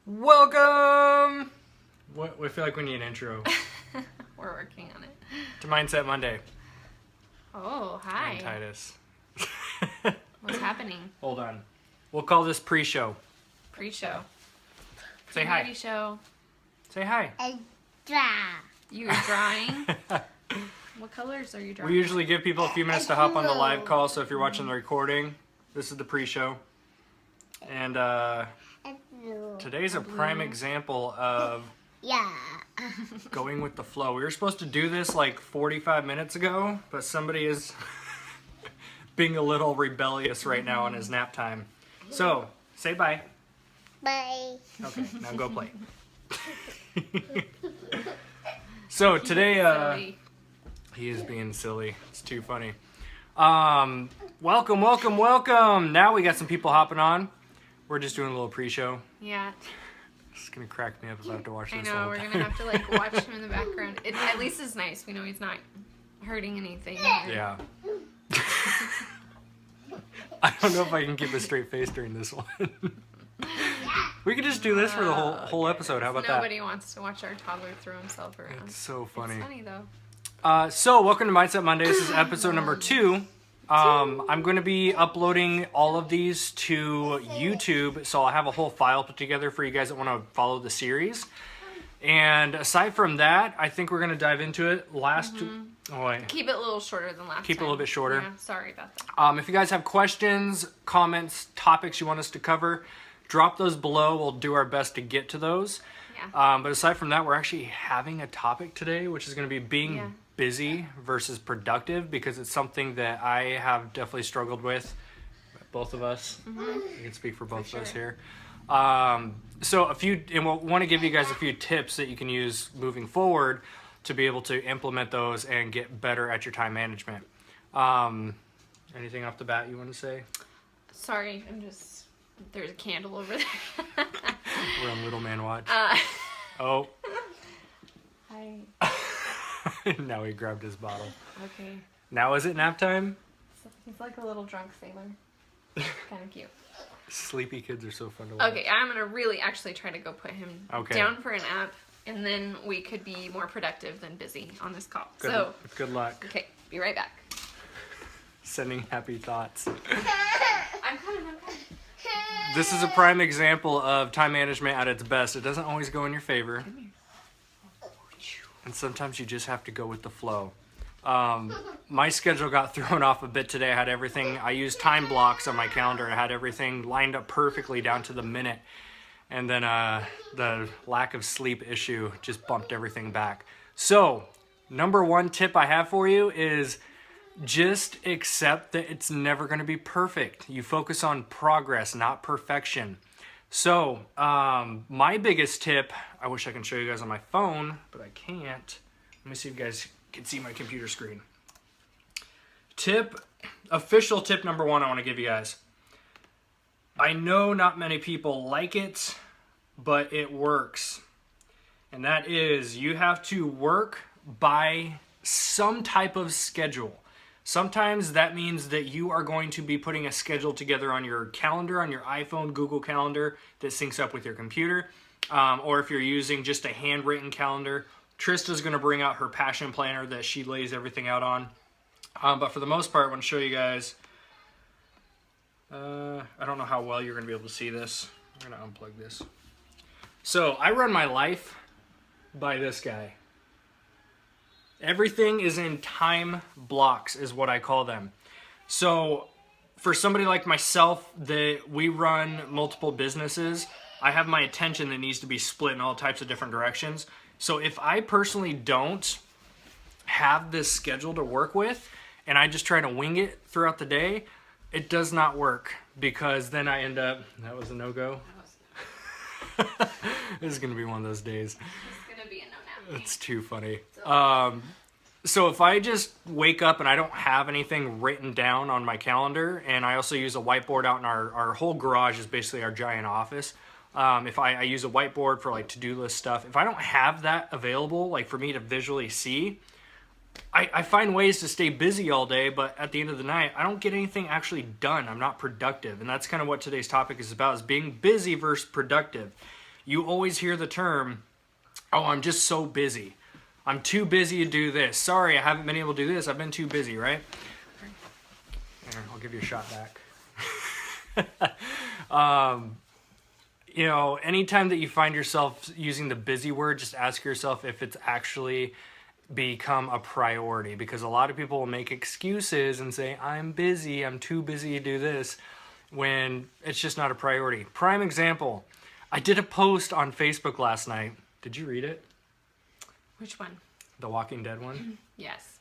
Welcome! What I feel like we need an intro. We're working on it. To Mindset Monday. Oh, hi. I'm Titus. What's happening? Hold on. We'll call this pre-show. Pre-show. Say hi. Pre-show. Say hi. I draw. You're drawing? What colors are you drawing? We usually give people a few minutes to hop on the live call, so if you're watching the recording, this is the pre-show. And today's a prime example of going with the flow. We were supposed to do this like 45 minutes ago, but somebody is being a little rebellious right now on his nap time. So, say bye. Bye. Okay, now go play. So today, Silly. he is being silly. It's too funny. Welcome. Now we got some people hopping on. We're just doing a little pre-show. Yeah. It's gonna crack me up if I have to watch I this know, whole we're time. gonna have to like watch him in the background. It at least is nice. We know he's not hurting anything. Yeah. I don't know if I can keep a straight face during this one. We could just do this for the whole episode. How about Nobody wants to watch our toddler throw himself around. that? It's so funny. It's funny though. So welcome to Mindset Monday. This is episode number 2. I'm going to be uploading all of these to YouTube, so I'll have a whole file put together for you guys that want to follow the series. And aside from that, I think we're going to dive into it. Oh wait. Keep it a little shorter than last time. Keep it a little bit shorter. Yeah, sorry about that. If you guys have questions, comments, topics you want us to cover, drop those below. We'll do our best to get to those. Yeah. But aside from that, we're actually having a topic today, which is going to be being busy versus productive, because it's something that I have definitely struggled with. Both of us. I can speak for both of us here. So we'll want to give you guys a few tips that you can use moving forward to be able to implement those and get better at your time management. Anything off the bat you want to say? Sorry, there's a candle over there. We're on Little Man Watch. Hi. Now he grabbed his bottle. Okay. Now is it nap time? He's like a little drunk sailor. Kind of cute. Sleepy kids are so fun to watch. Okay, I'm going to really actually try to go put him down for a nap, and then we could be more productive than busy on this call. Good luck. Okay, be right back. Sending happy thoughts. I'm coming. This is a prime example of time management at its best. It doesn't always go in your favor. And sometimes you just have to go with the flow. My schedule got thrown off a bit today. I used time blocks on my calendar. I had everything lined up perfectly down to the minute. And then the lack of sleep issue just bumped everything back. So, number 1 tip I have for you is just accept that it's never going to be perfect. You focus on progress, not perfection. So, my biggest tip, I wish I can show you guys on my phone, but I can't. Let me see if you guys can see my computer screen. Official tip number 1 I want to give you guys. I know not many people like it, but it works. And that is, you have to work by some type of schedule. Sometimes that means that you are going to be putting a schedule together on your calendar, on your iPhone, Google Calendar that syncs up with your computer. Or if you're using just a handwritten calendar, Trista's going to bring out her passion planner that she lays everything out on. But for the most part, I want to show you guys. I don't know how well you're going to be able to see this. I'm going to unplug this. So I run my life by this guy. Everything is in time blocks is what I call them. So for somebody like myself that we run multiple businesses, I have my attention that needs to be split in all types of different directions. So if I personally don't have this schedule to work with and I just try to wing it throughout the day, it does not work, because then I end up, that was a no-go. This is going to be one of those days. It's going to be a no-nap. It's too funny. So if I just wake up and I don't have anything written down on my calendar, and I also use a whiteboard out in our whole garage is basically our giant office. If I use a whiteboard for like to-do list stuff, if I don't have that available, like for me to visually see, I find ways to stay busy all day, but at the end of the night, I don't get anything actually done. I'm not productive. And that's kind of what today's topic is about, is being busy versus productive. You always hear the term, oh, I'm just so busy. I'm too busy to do this. Sorry, I haven't been able to do this. I've been too busy, right? Here, I'll give you a shot back. You know, anytime that you find yourself using the busy word, just ask yourself if it's actually become a priority, because a lot of people will make excuses and say, I'm busy, I'm too busy to do this, when it's just not a priority. Prime example, I did a post on Facebook last night. Did you read it? Which one? The Walking Dead one? Yes.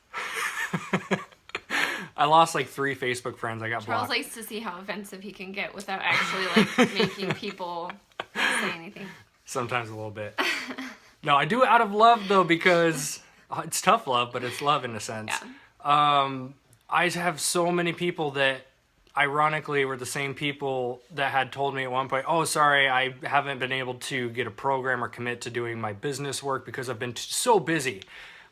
I lost like 3 Facebook friends. I got Charles blocked. likes to see how offensive he can get without actually like making people say anything. Sometimes a little bit. No, I do it out of love though, because it's tough love, but it's love in a sense. Yeah. I have so many people that ironically were the same people that had told me at one point, oh, sorry, I haven't been able to get a program or commit to doing my business work because I've been so busy.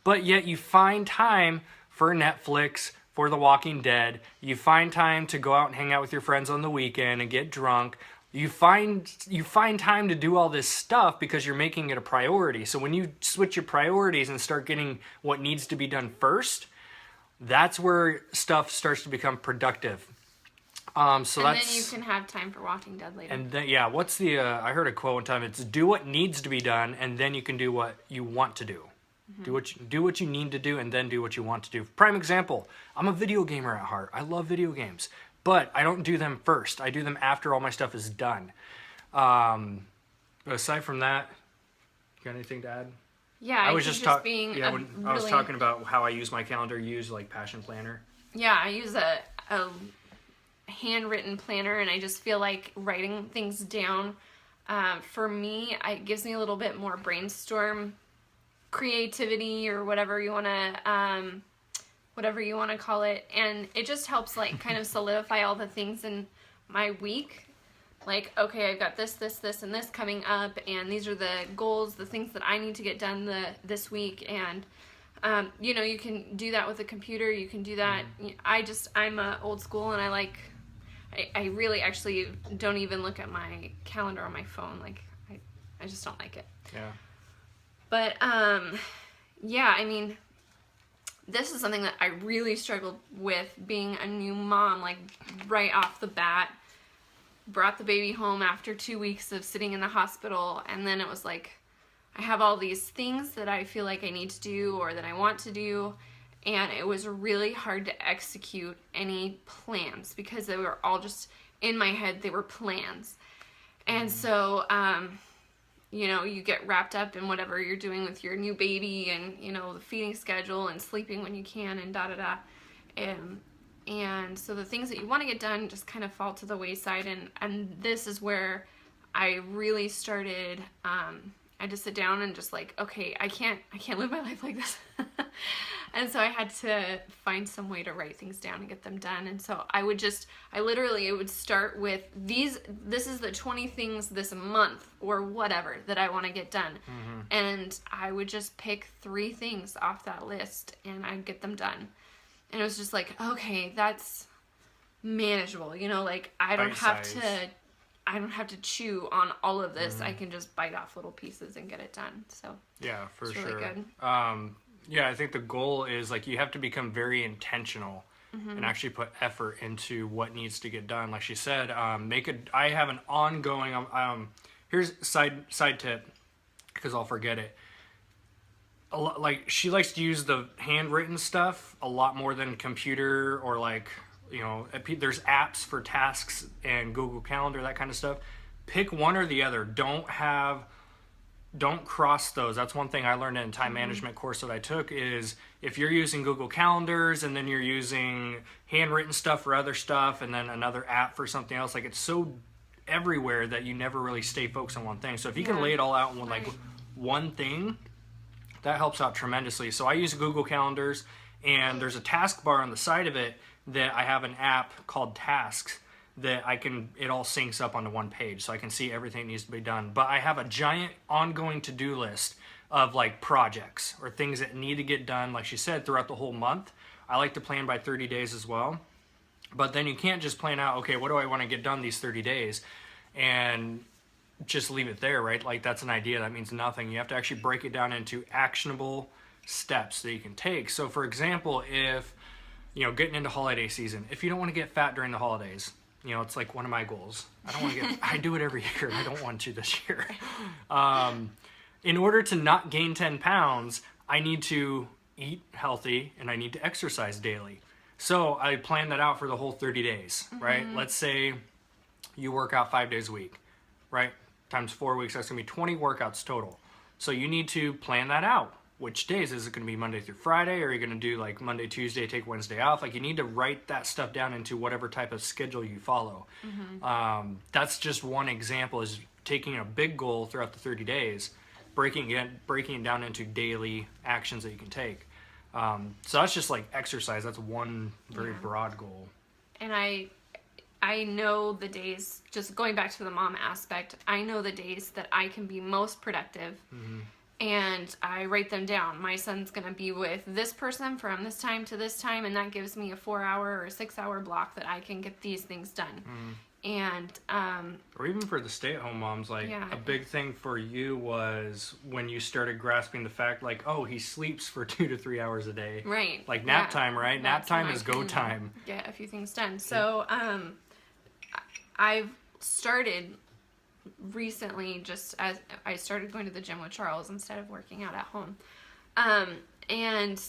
But yet you find time for Netflix, for The Walking Dead. You find time to go out and hang out with your friends on the weekend and get drunk. You find time to do all this stuff because you're making it a priority. So when you switch your priorities and start getting what needs to be done first, that's where stuff starts to become productive. Then you can have time for Walking Dead later. And then, yeah, what's the, I heard a quote one time, it's do what needs to be done, and then you can do what you want to do. Mm-hmm. Do what you need to do, and then do what you want to do. Prime example, I'm a video gamer at heart. I love video games, but I don't do them first. I do them after all my stuff is done. But aside from that, you got anything to add? Yeah, I was just being I was talking about how I use my calendar, use like Passion Planner. Yeah, I use a handwritten planner, and I just feel like writing things down, for me, it gives me a little bit more brainstorm creativity, or whatever you want to call it, and it just helps like kind of solidify all the things in my week. Like, okay, I've got this, and this coming up, and these are the goals, the things that I need to get done this week, and you know, you can do that with a computer. You can do that. I'm old school, and I really actually don't even look at my calendar on my phone. Like, I just don't like it. Yeah. But, yeah, I mean, this is something that I really struggled with being a new mom, like, right off the bat. Brought the baby home after 2 weeks of sitting in the hospital, and then it was like, I have all these things that I feel like I need to do or that I want to do, and it was really hard to execute any plans because they were all just in my head. They were plans. And so, you know, you get wrapped up in whatever you're doing with your new baby, and, you know, the feeding schedule and sleeping when you can, and da-da-da. And so the things that you want to get done just kind of fall to the wayside, and this is where I really started, I just sit down and just like, okay, I can't live my life like this. And so I had to find some way to write things down and get them done. And so it would start with this is the 20 things this month or whatever that I want to get done. Mm-hmm. And I would just pick 3 things off that list and I'd get them done. And it was just like, okay, that's manageable. You know, like I don't have to chew on all of this. Mm-hmm. I can just bite off little pieces and get it done. So yeah, for it's sure. Really good. Yeah, I think the goal is like you have to become very intentional mm-hmm. and actually put effort into what needs to get done. Like she said, I have an ongoing. Here's side tip, because I'll forget it. Like she likes to use the handwritten stuff a lot more than computer, or like, you know, there's apps for tasks and Google Calendar, that kind of stuff. Pick one or the other. Don't cross those. That's one thing I learned in time management course that I took, is if you're using Google Calendars and then you're using handwritten stuff for other stuff and then another app for something else, like it's so everywhere that you never really stay focused on one thing. So if you can lay it all out in one thing, that helps out tremendously. So I use Google Calendars, and there's a taskbar on the side of it that I have an app called Tasks that it all syncs up onto one page, so I can see everything that needs to be done. But I have a giant ongoing to-do list of like projects or things that need to get done, like she said, throughout the whole month. I like to plan by 30 days as well. But then you can't just plan out, okay, what do I want to get done these 30 days? And just leave it there, right? Like that's an idea, that means nothing. You have to actually break it down into actionable steps that you can take. So for example, if, getting into holiday season, if you don't want to get fat during the holidays, it's like one of my goals. I do it every year. I don't want to this year. In order to not gain 10 pounds, I need to eat healthy and I need to exercise daily. So I plan that out for the whole 30 days, right? Let's say you work out 5 days a week, right? Times 4 weeks, that's gonna be 20 workouts total. So you need to plan that out. Which days? Is it gonna be Monday through Friday? Or are you gonna do like Monday, Tuesday, take Wednesday off? Like you need to write that stuff down into whatever type of schedule you follow. That's just one example, is taking a big goal throughout the 30 days, breaking it down into daily actions that you can take. So that's just like exercise. That's one very broad goal. And I know the days, just going back to the mom aspect, I know the days that I can be most productive, and I write them down. My son's going to be with this person from this time to this time, and that gives me a 4-hour or 6-hour block that I can get these things done. And or even for the stay-at-home moms, like a big thing for you was when you started grasping the fact, like, oh, he sleeps for 2 to 3 hours a day, right? Like nap time, right? That's nap time is go time. Get a few things done. So I've started recently, just as I started going to the gym with Charles instead of working out at home, and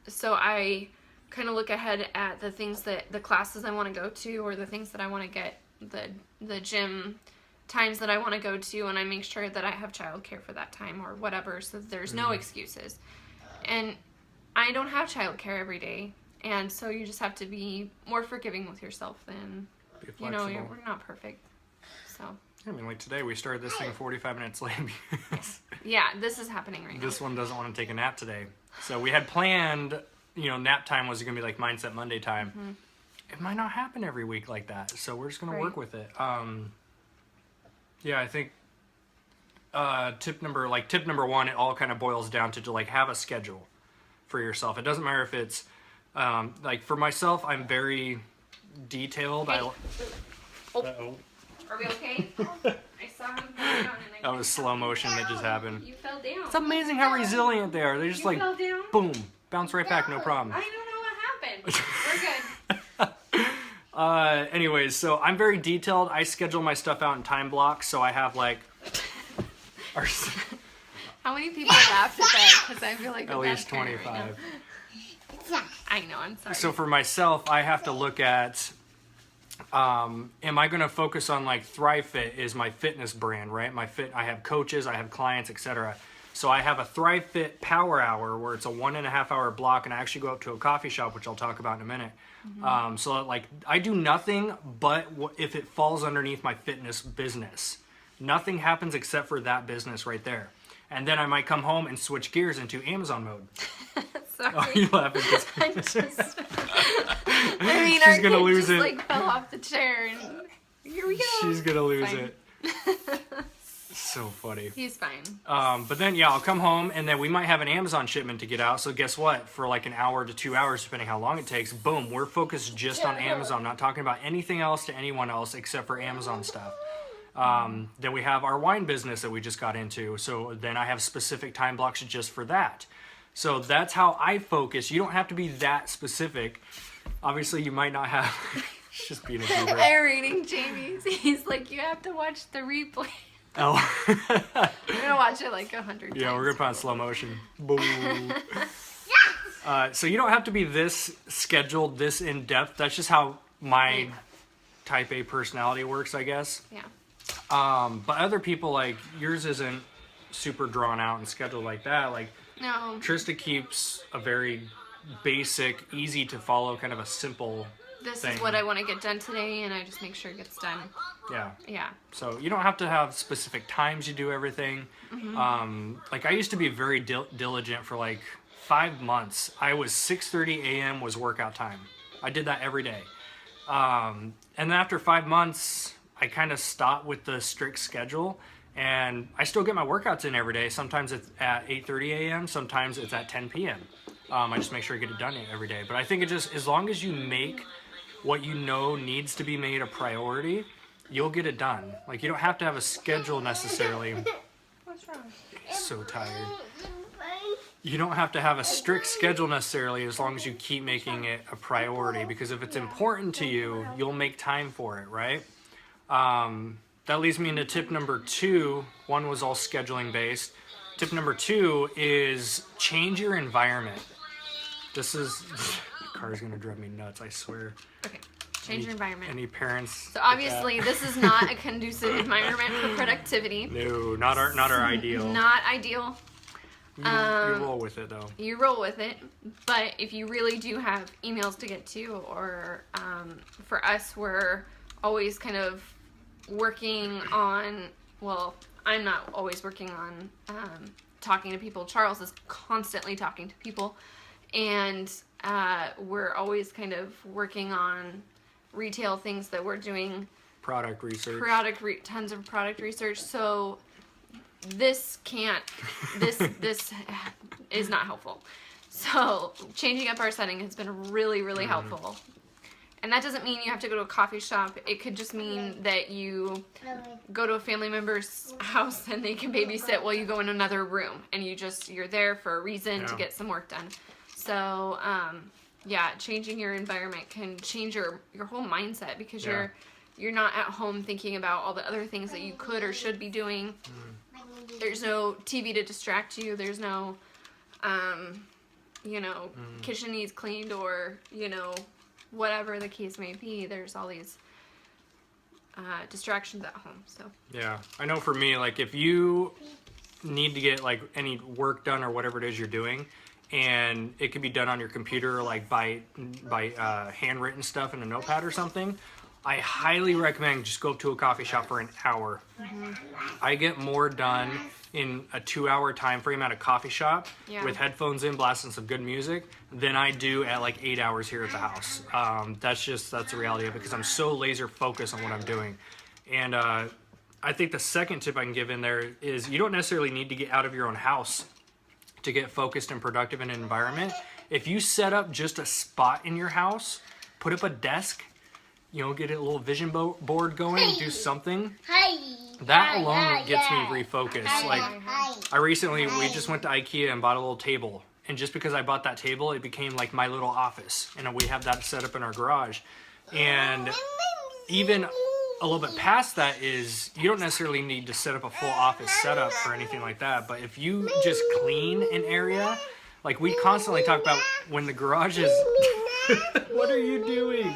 so I kind of look ahead at the things that the classes I want to go to, or the things that I want to get, the gym times that I want to go to, and I make sure that I have childcare for that time or whatever, so there's no excuses. And I don't have childcare every day, and so you just have to be more forgiving with yourself than, we're not perfect. So I mean, like today we started this thing 45 minutes late. yeah, this is happening right now. This one doesn't want to take a nap today. So we had planned, nap time was going to be like Mindset Monday time. It might not happen every week like that. So we're just going to work with it. Yeah, I think tip number one, it all kind of boils down to like have a schedule for yourself. It doesn't matter if it's like for myself, I'm very detailed. Hey. Uh-oh. Are we okay? I saw him fall down, and That was slow motion that just happened. You fell down. It's amazing how resilient they are. They just like, fell down? boom, bounce right back, no problem. I don't know what happened. We're good. Anyways, so I'm very detailed. I schedule my stuff out in time blocks, so I have like... How many people laughed at that? Because I feel like at least 25. Right, I know, I'm sorry. So for myself, I have to look at... am I going to focus on like ThriveFit is my fitness brand, right? I have coaches, I have clients, etc. So I have a ThriveFit Power Hour where it's a 1.5 hour block, and I actually go up to a coffee shop, which I'll talk about in a minute. So like I do nothing but if it falls underneath my fitness business. Nothing happens except for that business right there. And then I might come home and switch gears into Amazon mode. Sorry. Oh, you laughing? I mean, she's gonna lose it. Like fell off the chair, and here we go. She's gonna lose it. So funny. He's fine. But then I'll come home, and then we might have an Amazon shipment to get out. So guess what? For like an hour to 2 hours, depending how long it takes, boom, we're focused just on Amazon, not talking about anything else to anyone else except for Amazon stuff. Then we have our wine business that we just got into. So then I have specific time blocks just for that. So that's how I focus. You don't have to be that specific. Obviously, you might not have... It's just being a goober. I'm reading Jamie's. He's like, you have to watch the replay. Oh. We're going to watch it like 100 times. Yeah, we're going to put on slow motion. Boom. So you don't have to be this scheduled, this in-depth. That's just how my type A personality works, I guess. Yeah. But other people, like, yours isn't super drawn out and scheduled like that. Like, No. Trista keeps a very basic, easy to follow, kind of a simple This thing. is what I want to get done today, and I just make sure it gets done. Yeah. Yeah. So you don't have to have specific times you do everything. Like I used to be very diligent for like 5 months. I was 6:30 a.m. was workout time. I did that every day. And then after 5 months, I kind of stopped with the strict schedule. And I still get my workouts in every day. Sometimes it's at 8:30 a.m. Sometimes it's at 10 p.m. I just make sure I get it done every day. But I think it just, as long as you make what you know needs to be made a priority, you'll get it done. Like, you don't have to have a schedule necessarily. What's wrong? So tired. You don't have to have a strict schedule necessarily, as long as you keep making it a priority, because if it's important to you, you'll make time for it, right? That leads me into tip number 2. One was all scheduling based. Tip number 2 is change your environment. This is, the car's gonna drive me nuts, I swear. Okay, change your environment. Any parents? So obviously this is not a conducive environment for productivity. No, not our ideal. Not ideal. You roll with it though. You roll with it, but if you really do have emails to get to, or for us, we're always kind of working on, well, I'm not always working on talking to people. Charles is constantly talking to people, and we're always kind of working on retail things that we're doing. Product research. Tons of product research. So this is not helpful. So changing up our setting has been really, really helpful. And that doesn't mean you have to go to a coffee shop. It could just mean that you go to a family member's house and they can babysit while you go in another room, and you're there for a reason to get some work done. So yeah, changing your environment can change your whole mindset, because you're not at home thinking about all the other things that you could or should be doing. There's no TV to distract you. There's no, kitchen needs cleaned, or, whatever the case may be. There's all these distractions at home. So yeah, I know for me, like, if you need to get like any work done or whatever it is you're doing, and it can be done on your computer, like by handwritten stuff in a notepad or something, I highly recommend just go up to a coffee shop for an hour. I get more done in a 2-hour time frame at a coffee shop with headphones in, blasting some good music, than I do at like 8 hours here at the house. That's the reality of it, because I'm so laser focused on what I'm doing. And I think the second tip I can give in there is, you don't necessarily need to get out of your own house to get focused and productive in an environment. If you set up just a spot in your house, put up a desk, get a little vision board going, do something. That alone gets me refocused. Like, we just went to IKEA and bought a little table. And just because I bought that table, it became like my little office. And we have that set up in our garage. And even a little bit past that is, you don't necessarily need to set up a full office setup or anything like that. But if you just clean an area, like we constantly talk about when the garage is... What are you doing?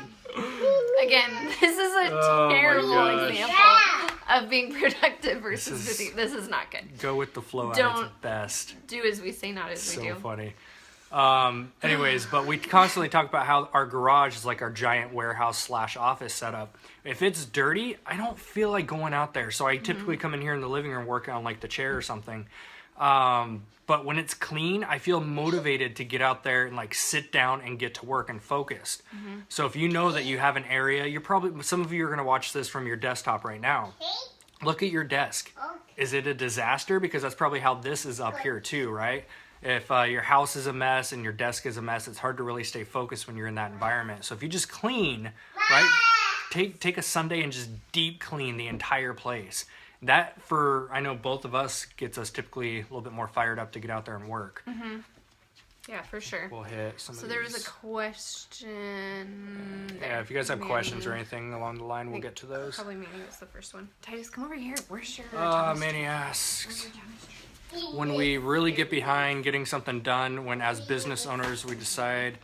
Again, this is a terrible example of being productive versus busy. This is not good. Go with the flow at its best. Do as we say, not as we do. So funny. Anyways, but we constantly talk about how our garage is like our giant warehouse / office setup. If it's dirty, I don't feel like going out there. So I typically come in here in the living room, work on like the chair or something. But when it's clean, I feel motivated to get out there and like sit down and get to work and focused. So if you know that you have an area, some of you are going to watch this from your desktop right now. Look at your desk. Is it a disaster? Because that's probably how this is up here too, right? If your house is a mess and your desk is a mess, it's hard to really stay focused when you're in that environment. So if you just clean, right? Take a Sunday and just deep clean the entire place. That, I know both of us, gets us typically a little bit more fired up to get out there and work. Yeah, for sure. We'll hit some of So there was a question there. Yeah, if you guys have questions or anything along the line, we'll get to those. Probably Manny was the first one. Titus, come over here. Where's your Manny asks, when we really get behind getting something done, when as business owners we decide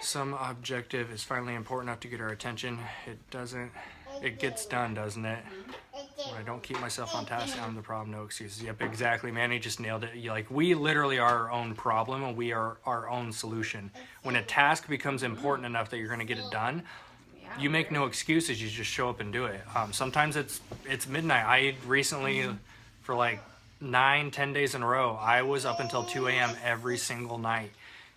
some objective is finally important enough to get our attention, it gets done, doesn't it? When I don't keep myself on task, I'm the problem, no excuses. Yep, exactly. Manny just nailed it. Like, we literally are our own problem, and we are our own solution. When a task becomes important enough that you're going to get it done, you make no excuses. You just show up and do it. Sometimes it's midnight. I recently, for like 9-10 days in a row, I was up until 2 a.m. every single night.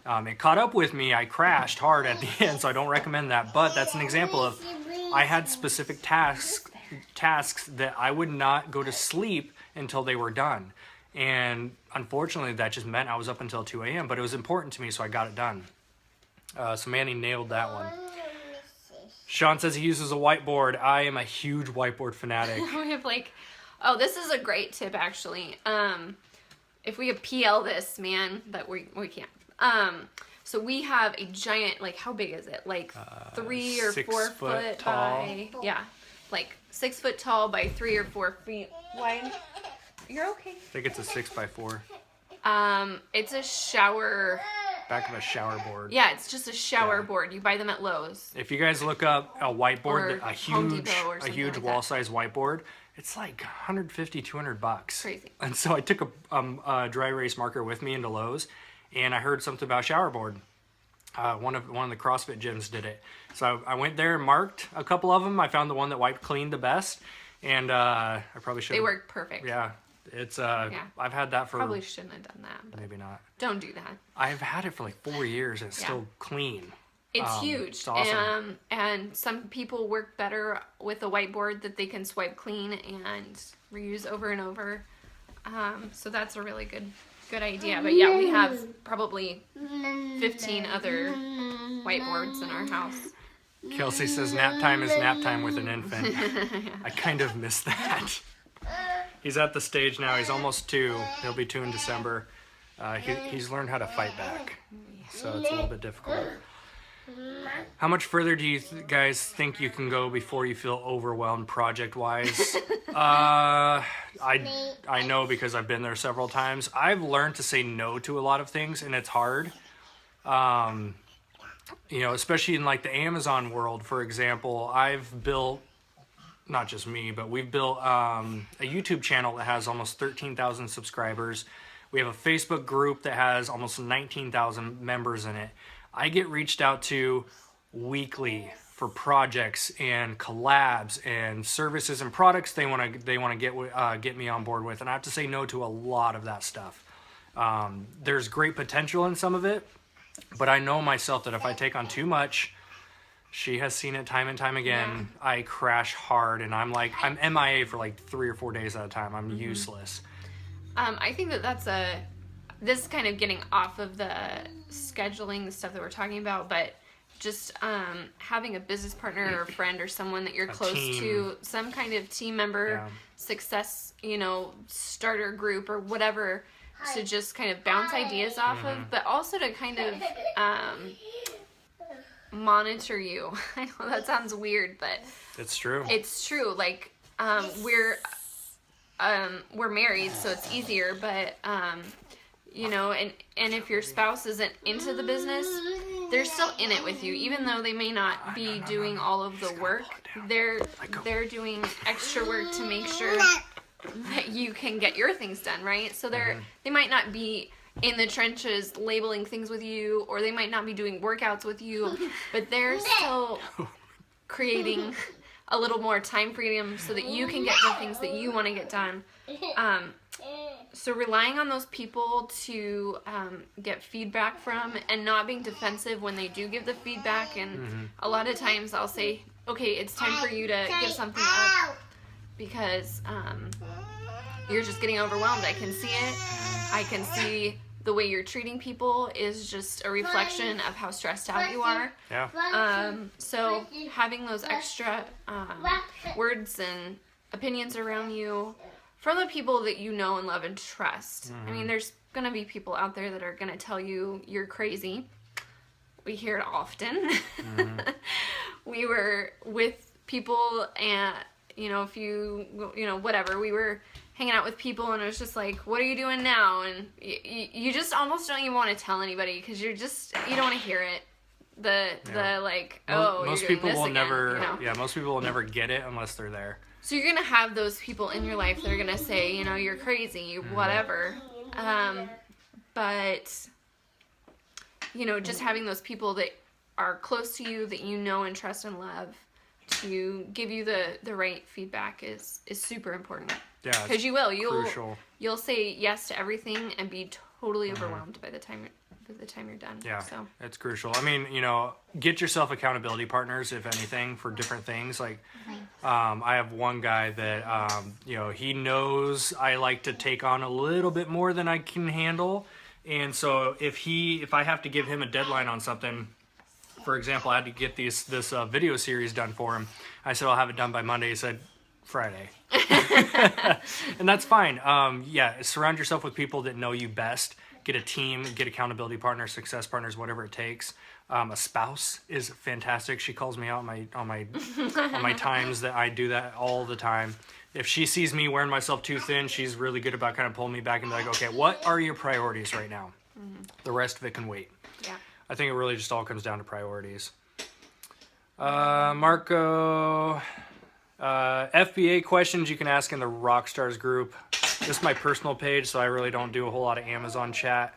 It caught up with me. I crashed hard at the end, so I don't recommend that. But that's an example of, I had specific tasks that I would not go to sleep until they were done. And unfortunately, that just meant I was up until 2 a.m., but it was important to me, so I got it done. So Manny nailed that one. Sean says he uses a whiteboard. I am a huge whiteboard fanatic. We have like, oh, this is a great tip actually. If we could PL this, man, but we can't. So we have a giant, like, how big is it? Like 3 or 4 foot tall. by, yeah, like 6 foot tall by 3 or 4 feet wide. You're okay. I think it's a 6x4. It's a shower. Back of a shower board. Yeah, it's just a shower board. You buy them at Lowe's. If you guys look up a whiteboard, Or a Home huge, Depot or something like wall size whiteboard, it's like $150, $200. Crazy. And so I took a dry erase marker with me into Lowe's, and I heard something about shower board. One of the CrossFit gyms did it. So I went there and marked a couple of them. I found the one that wiped clean the best, and I probably should. They work perfect. Yeah, it's I've had that for. Probably shouldn't have done that. But maybe not. don't do that. I've had it for like 4 years, and it's still clean. It's huge. It's awesome. And some people work better with a whiteboard that they can swipe clean and reuse over and over. So that's a really good idea. But yeah, we have probably 15 other whiteboards in our house. Kelsey says nap time is nap time with an infant. I kind of miss that. He's at the stage now. He's almost 2. He'll be 2 in December. He's learned how to fight back, so it's a little bit difficult. How much further do you guys think you can go before you feel overwhelmed project-wise? I know because I've been there several times. I've learned to say no to a lot of things, and it's hard. You know, especially in like the Amazon world, for example, I've built, not just me, but we've built a YouTube channel that has almost 13,000 subscribers. We have a Facebook group that has almost 19,000 members in it. I get reached out to weekly for projects and collabs and services and products they want to get me on board with, and I have to say no to a lot of that stuff. There's great potential in some of it, but I know myself that if I take on too much, she has seen it time and time again. Yeah. I crash hard, and I'm MIA for like 3 or 4 days at a time. I'm useless. I think this is kind of getting off of the scheduling, the stuff that we're talking about, but just having a business partner or a friend or someone that you're close to, some kind of team member, success, starter group or whatever, to just kind of bounce ideas off of, but also to kind of monitor you. I know that sounds weird, but it's true. It's true. Like, we're married, so it's easier, but and if your spouse isn't into the business, they're still in it with you, even though they may not be doing all of the work. They're doing extra work to make sure that you can get your things done, right? So they might not be in the trenches labeling things with you, or they might not be doing workouts with you, but they're still creating a little more time freedom so that you can get the things that you want to get done. So relying on those people to get feedback from, and not being defensive when they do give the feedback. And a lot of times I'll say, okay, it's time for you to give something up because you're just getting overwhelmed. I can see it. I can see the way you're treating people is just a reflection of how stressed out you are. Yeah. So having those extra words and opinions around you from the people that you know and love and trust. I mean, there's going to be people out there that are going to tell you you're crazy. We hear it often. We were with people and, whatever, we were hanging out with people and it was just like, what are you doing now? And you just almost don't even want to tell anybody because you don't want to hear it. Most people will never, most people will never get it unless they're there. So you're going to have those people in your life that are going to say, you're crazy, whatever. But, just having those people that are close to you, that you know and trust and love, to give you the right feedback is super important. Yeah, because you'll say yes to everything and be totally overwhelmed by the time you're done. Yeah, so it's crucial. I mean, get yourself accountability partners, if anything, for different things. Like, I have one guy that, he knows I like to take on a little bit more than I can handle. And so if I have to give him a deadline on something, for example, I had to get this video series done for him. I said, I'll have it done by Monday. He said, Friday. And that's fine. Yeah, surround yourself with people that know you best. Get a team, get accountability partners, success partners, whatever it takes. A spouse is fantastic. She calls me out on my times that I do that all the time. If she sees me wearing myself too thin, she's really good about kind of pulling me back and be like, okay, what are your priorities right now? The rest of it can wait. Yeah. I think it really just all comes down to priorities. Marco, FBA questions you can ask in the Rockstars group. This is my personal page, so I really don't do a whole lot of Amazon chat.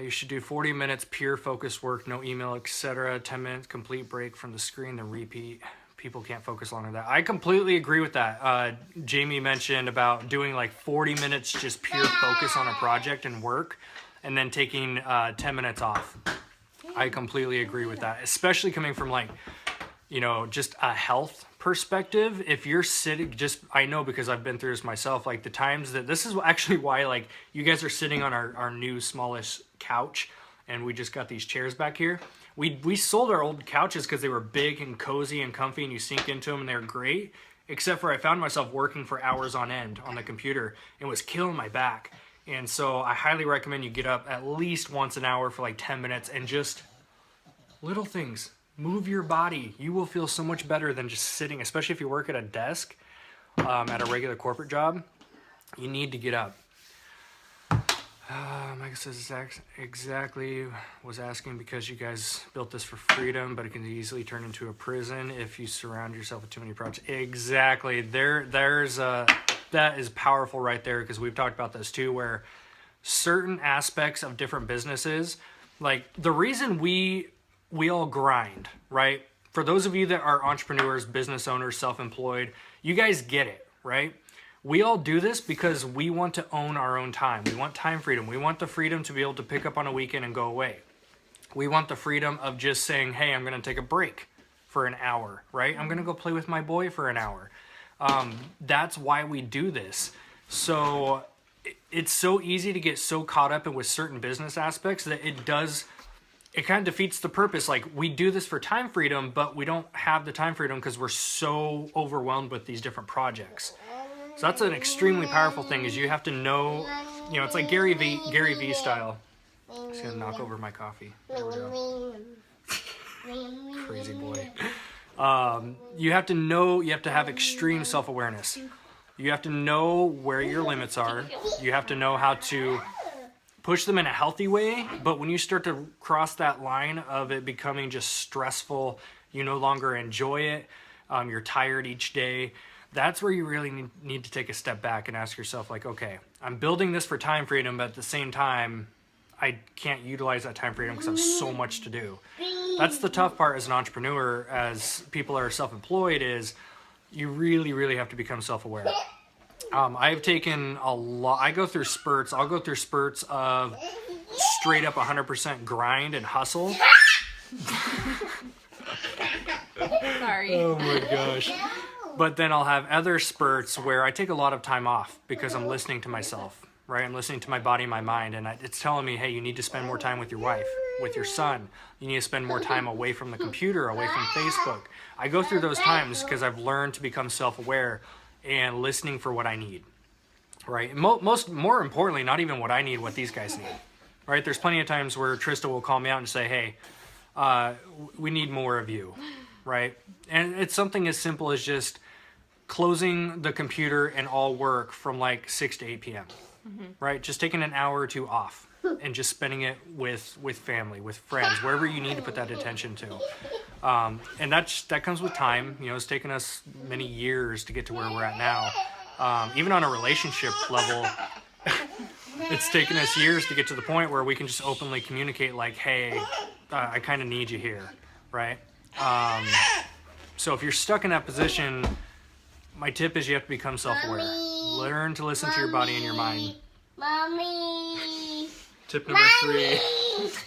You should do 40 minutes pure focus work, no email, etc. 10 minutes complete break from the screen, then repeat. People can't focus longer than that. I completely agree with that. Jamie mentioned about doing like 40 minutes just pure focus on a project and work, and then taking 10 minutes off. I completely agree with that, especially coming from like, you know, just a health perspective. If you're sitting, just, I know because I've been through this myself, like the times that, this is actually why like you guys are sitting on our new smallest couch, and we just got these chairs back here. We sold our old couches because they were big and cozy and comfy, and you sink into them and they're great, except for I found myself working for hours on end on the computer. It was killing my back. And so I highly recommend you get up at least once an hour for like 10 minutes and just little things. Move your body. You will feel so much better than just sitting, especially if you work at a desk, at a regular corporate job. You need to get up. Mike says exactly, was asking because you guys built this for freedom, but it can easily turn into a prison if you surround yourself with too many projects. Exactly. That is powerful right there, because we've talked about this too, where certain aspects of different businesses, like the reason we all grind, right? For those of you that are entrepreneurs, business owners, self-employed, you guys get it, right? We all do this because we want to own our own time. We want time freedom. We want the freedom to be able to pick up on a weekend and go away. We want the freedom of just saying, hey, I'm going to take a break for an hour, right? I'm going to go play with my boy for an hour. That's why we do this. So it's so easy to get so caught up in with certain business aspects that it kind of defeats the purpose. Like, we do this for time freedom, but we don't have the time freedom because we're so overwhelmed with these different projects. So that's an extremely powerful thing, is you have to know, you know, it's like Gary V style. I'm just gonna knock over my coffee. There we go. Crazy boy. You have to know, you have to have extreme self-awareness. You have to know where your limits are. You have to know how to push them in a healthy way, but when you start to cross that line of it becoming just stressful, you no longer enjoy it, you're tired each day, that's where you really need to take a step back and ask yourself, like, okay, I'm building this for time freedom, but at the same time, I can't utilize that time freedom because I have so much to do. That's the tough part as an entrepreneur, as people are self-employed, is you really, really have to become self-aware. I've taken a lot, I go through spurts, I'll go through spurts of straight up 100% grind and hustle. Sorry. Oh my gosh. But then I'll have other spurts where I take a lot of time off because I'm listening to myself, right? I'm listening to my body, my mind, and it's telling me, hey, you need to spend more time with your wife, with your son. You need to spend more time away from the computer, away from Facebook. I go through those times because I've learned to become self-aware and listening for what I need, right? More importantly, not even what I need, what these guys need, right? There's plenty of times where Trista will call me out and say, hey, we need more of you, right? And it's something as simple as just closing the computer and all work from like 6 to 8 p.m., right? Just taking an hour or two off and just spending it with family, with friends, wherever you need to put that attention to. And that comes with time. You know, it's taken us many years to get to where we're at now. Even on a relationship level, it's taken us years to get to the point where we can just openly communicate, like, hey, I kind of need you here, right? So if you're stuck in that position, my tip is you have to become self-aware. Learn to listen to your body and your mind. Mommy. Tip number 3,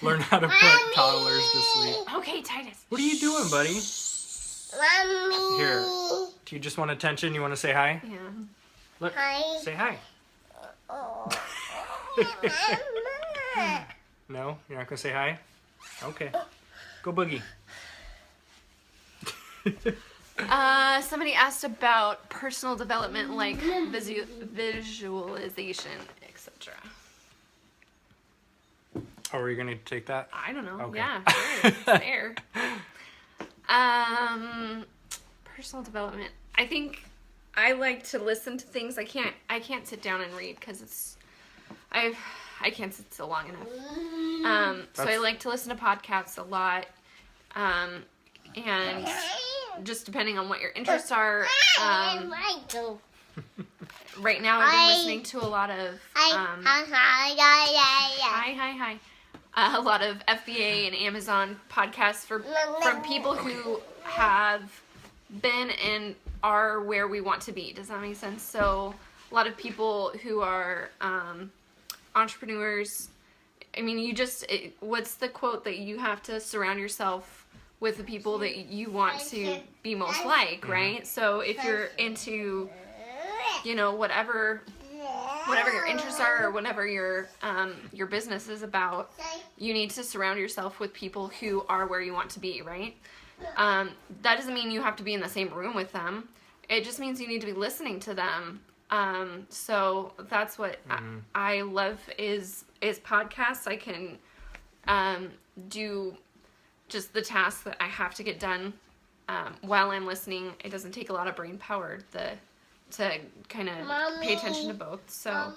learn how to put toddlers to sleep. Okay, Titus. What are you doing, buddy? Mommy. Here. Do you just want attention? You want to say hi? Yeah. Look, Hi. say hi. Oh. No? You're not going to say hi? Okay. Go boogie. Somebody asked about personal development, like visualization, etc. Oh, are you going to take that? I don't know. Okay. Yeah, sure. It's there. Personal development. I think I like to listen to things. I can't sit down and read because I can't sit so long enough. So I like to listen to podcasts a lot. And just depending on what your interests are. Right now I've been listening to a lot of a lot of FBA and Amazon podcasts from people who have been and are where we want to be. Does that make sense? So a lot of people who are entrepreneurs. I mean, what's the quote that you have to surround yourself with the people that you want to be most like, right? So if you're into, whatever your interests are or whatever your business is about, you need to surround yourself with people who are where you want to be, right? That doesn't mean you have to be in the same room with them. It just means you need to be listening to them. So that's what I love is podcasts. I can do just the tasks that I have to get done while I'm listening. It doesn't take a lot of brain power to kind of pay attention to both. So,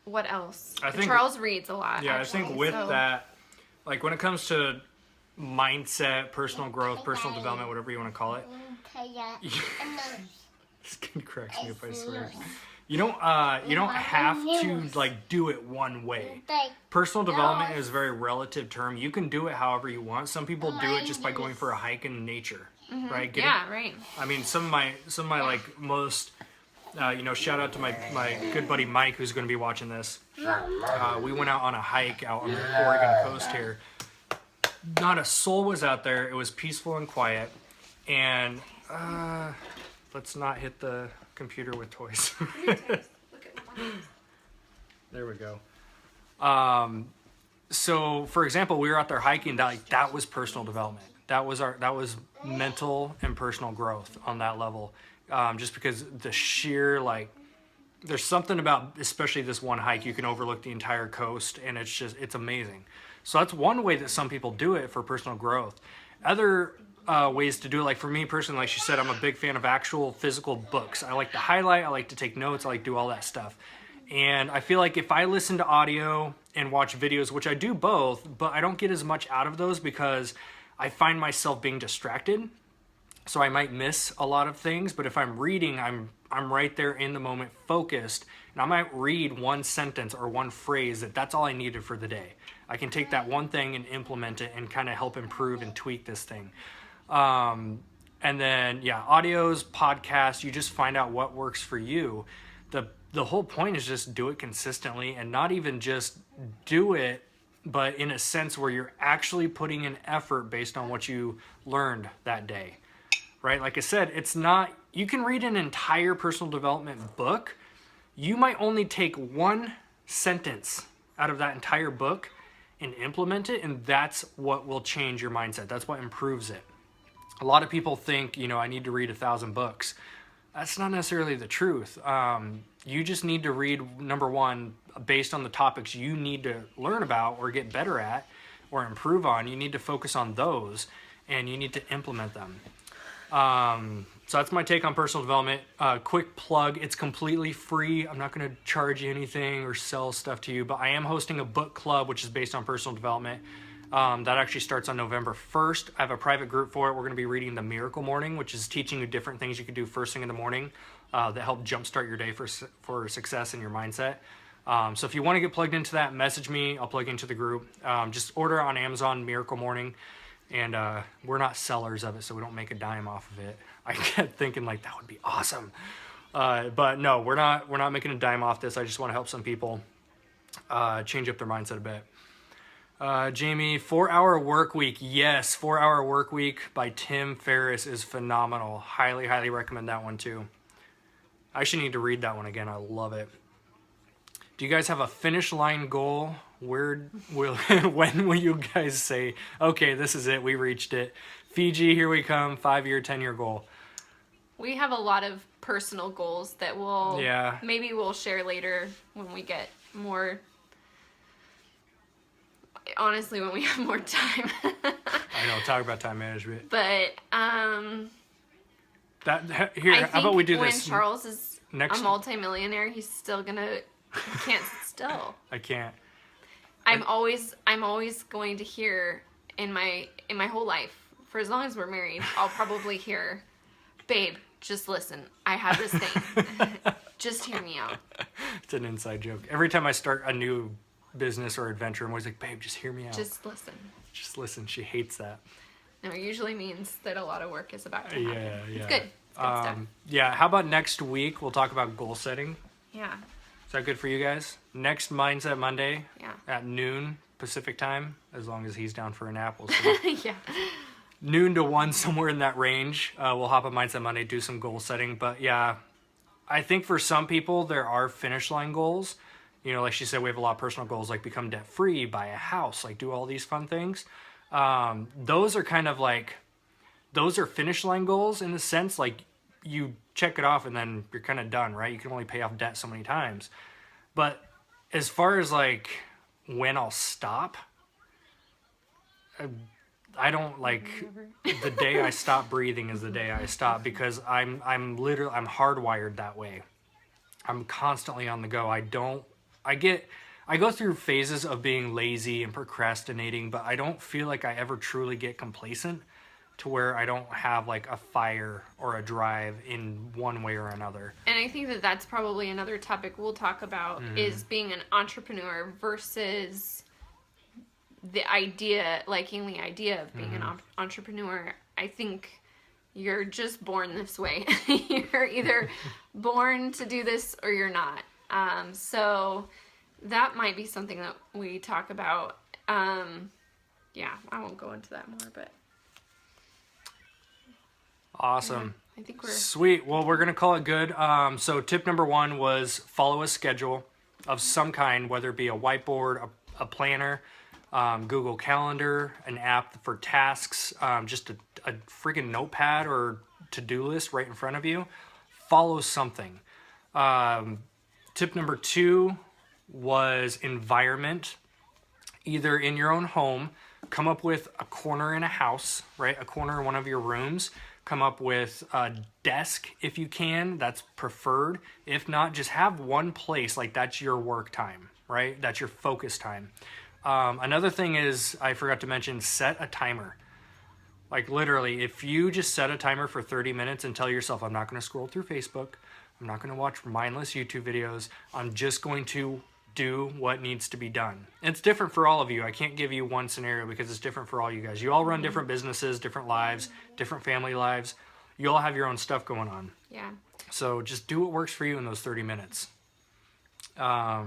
what else? I think Charles reads a lot. Yeah, actually, I think with that, like when it comes to mindset, personal growth, personal development, whatever you want to call it. This kid cracks me up, I swear. You don't have to like do it one way. Personal development is a very relative term. You can do it however you want. Some people do it just by going for a hike in nature, right? Right. I mean, some of my like most, shout out to my good buddy Mike, who's going to be watching this. We went out on a hike out on the Oregon coast here. Not a soul was out there. It was peaceful and quiet. And let's not hit the computer with toys. There we go. So for example, we were out there hiking. That was personal development. That was mental and personal growth on that level. Just because the sheer there's something about, especially this one hike, you can overlook the entire coast, and it's amazing. So that's one way that some people do it for personal growth. Other ways to do it, like for me personally, like she said, I'm a big fan of actual physical books. I like to highlight, I like to take notes, I like to do all that stuff. And I feel like if I listen to audio and watch videos, which I do both, but I don't get as much out of those because I find myself being distracted. So I might miss a lot of things, but if I'm reading, I'm right there in the moment, focused, and I might read one sentence or one phrase that's all I needed for the day. I can take that one thing and implement it and kind of help improve and tweak this thing. And then, audios, podcasts, you just find out what works for you. The whole point is just do it consistently, and not even just do it, but in a sense where you're actually putting in effort based on what you learned that day, right? Like I said, you can read an entire personal development book. You might only take one sentence out of that entire book and implement it, and that's what will change your mindset. That's what improves it. A lot of people think, I need to read 1,000 books. That's not necessarily the truth. You just need to read, number one, based on the topics you need to learn about or get better at or improve on. You need to focus on those, and you need to implement them. So that's my take on personal development. Quick plug, it's completely free. I'm not going to charge you anything or sell stuff to you, but I am hosting a book club, which is based on personal development. That actually starts on November 1st. I have a private group for it. We're going to be reading The Miracle Morning, which is teaching you different things you can do first thing in the morning that help jumpstart your day for success in your mindset. So if you want to get plugged into that, message me. I'll plug into the group. Just order on Amazon Miracle Morning. And we're not sellers of it, so we don't make a dime off of it. I kept thinking that would be awesome. But no, we're not making a dime off this. I just want to help some people change up their mindset a bit. Jamie, 4-Hour Work Week. Yes, 4-Hour Work Week by Tim Ferriss is phenomenal. Highly, highly recommend that one too. I actually need to read that one again. I love it. Do you guys have a finish line goal when will you guys say, okay, this is it, we reached it? Fiji, here we come, 5-year, 10-year goal. We have a lot of personal goals that Yeah. maybe we'll share later when we get more, honestly, when we have more time. I know, talk about time management. But, Here, I how about we do when this? Charles is Next- a multimillionaire, he's still gonna, he can't sit still. I can't. I'm always going to hear in my whole life, for as long as we're married, I'll probably hear, babe, just listen. I have this thing. Just hear me out. It's an inside joke. Every time I start a new business or adventure, I'm always like, babe, just hear me out. Just listen. Just listen. She hates that. No, it usually means that a lot of work is about to happen. Yeah. It's good. It's good stuff. Yeah, how about next week we'll talk about goal setting? Yeah. Is that good for you guys? Next Mindset Monday Yeah. at noon Pacific time, as long as he's down for a nap. We'll see. Yeah. Noon to 1, somewhere in that range. We'll hop on Mindset Monday, do some goal setting. But yeah, I think for some people, there are finish line goals. You know, like she said, we have a lot of personal goals, like become debt free, buy a house, like do all these fun things. Those are kind of like, those are finish line goals in a sense, like you check it off and then you're kind of done, right? You can only pay off debt so many times. But as far as like when I'll stop, I don't like the day I stop breathing is the day I stop, because I'm hardwired that way. I'm constantly on the go. I go through phases of being lazy and procrastinating, but I don't feel like I ever truly get complacent to where I don't have like a fire or a drive in one way or another. And I think that that's probably another topic we'll talk about is being an entrepreneur versus liking the idea of being an entrepreneur. I think you're just born this way. You're either born to do this or you're not. So that might be something that we talk about. Yeah, I won't go into that more, but Awesome. I think we're Sweet. Well, we're going to call it good. So tip number 1 was follow a schedule of some kind, whether it be a whiteboard, a planner, Google Calendar, an app for tasks, just a freaking notepad or to-do list right in front of you. Follow something. Tip number 2 was environment. Either in your own home, come up with a corner in a house, right? A corner in one of your rooms. Come up with a desk if you can. That's preferred. If not, just have one place, like that's your work time, right? That's your focus time. Another thing is, I forgot to mention, set a timer. Like literally, if you just set a timer for 30 minutes and tell yourself, I'm not going to scroll through Facebook, I'm not going to watch mindless YouTube videos, I'm just going to do what needs to be done. It's different for all of you. I can't give you one scenario because it's different for all you guys. You all run different businesses, different lives, different family lives. You all have your own stuff going on. yeah. So just do what works for you in those 30 minutes. I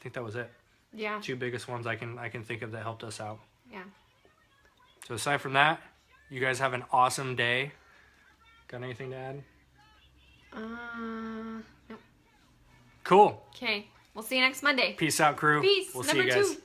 think that was it. Yeah. 2 biggest ones I can think of that helped us out. Yeah. So aside from that, you guys have an awesome day. Got anything to add? Nope. Cool. Okay. We'll see you next Monday. Peace out, crew. Peace. We'll see Number you guys. 2.